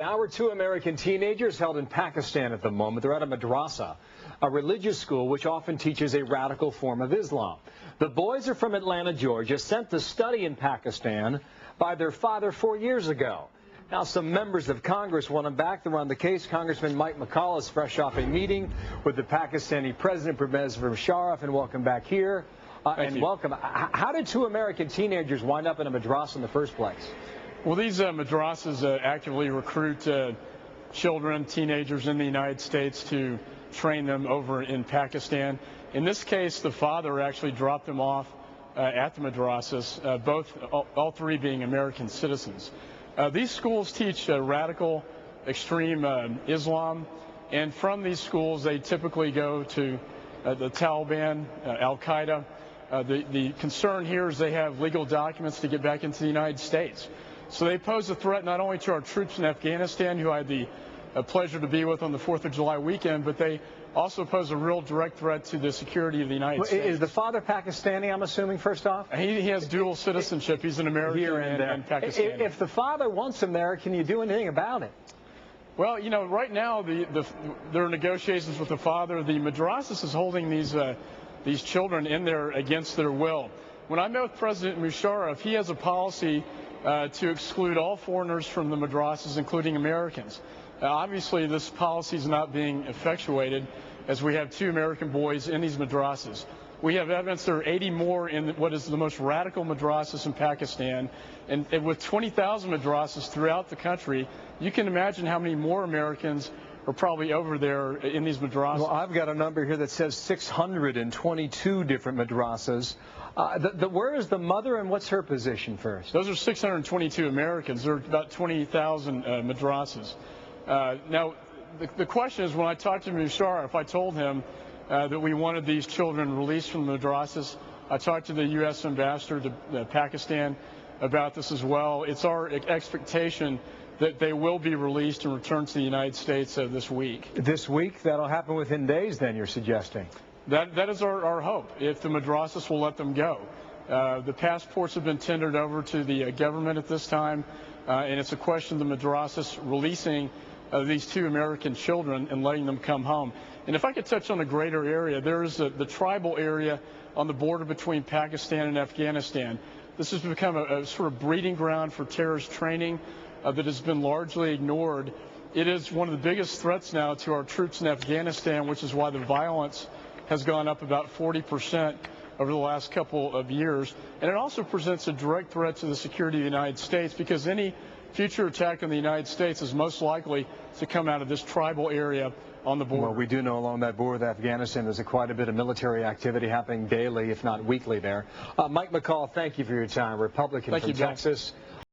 Our two American teenagers held in Pakistan at the moment. They're at a madrassa, a religious school which often teaches a radical form of Islam. The boys are from Atlanta, Georgia, sent to study in Pakistan by their father 4 years ago. Now, some members of Congress want them back. They're on the case. Congressman Mike McCaul is fresh off a meeting with the Pakistani president, Pervez Musharraf, and welcome back here. Thank you. Welcome. How did two American teenagers wind up in a madrassa in the first place? Well, these madrassas actively recruit children, teenagers in the United States to train them over in Pakistan. In this case, the father actually dropped them off at the madrassas, all three being American citizens. These schools teach radical, extreme Islam, and from these schools they typically go to the Taliban, Al-Qaeda. The concern here is they have legal documents to get back into the United States. So they pose a threat not only to our troops in Afghanistan, who I had the pleasure to be with on the 4th of July weekend, but they also pose a real direct threat to the security of the United States. Is the father Pakistani, I'm assuming, first off? He has dual citizenship. He's an American and Pakistani. If the father wants him there, can you do anything about it? Well, you know, right now there are negotiations with the father. The Madrassas is holding these children in there against their will. When I met with President Musharraf, he has a policy to exclude all foreigners from the madrassas, including Americans. Obviously, this policy is not being effectuated, as we have two American boys in these madrassas. We have evidence there are 80 more in what is the most radical madrassas in Pakistan, and with 20,000 madrassas throughout the country, you can imagine how many more Americans are probably over there in these madrassas. Well, I've got a number here that says 622 different madrassas. Where is the mother, and what's her position first? Those are 622 Americans. There are about 20,000 madrassas. Now, the question is, when I talked to Musharraf, I told him that we wanted these children released from the madrassas. I talked to the U.S. ambassador to Pakistan about this as well. It's our expectation that they will be released and returned to the United States this week. This week? That'll happen within days, then, you're suggesting? That is our hope, if the madrassas will let them go. The passports have been tendered over to the government at this time, and it's a question of the madrassas releasing these two American children and letting them come home. And if I could touch on a greater area, there is the tribal area on the border between Pakistan and Afghanistan. This has become a sort of breeding ground for terrorist training that has been largely ignored. It is one of the biggest threats now to our troops in Afghanistan, which is why the violence has gone up about 40% over the last couple of years. And it also presents a direct threat to the security of the United States, because any future attack on the United States is most likely to come out of this tribal area on the border. Well, we do know along that border with Afghanistan there's quite a bit of military activity happening daily, if not weekly there. Mike McCaul, thank you for your time. Republican from Texas.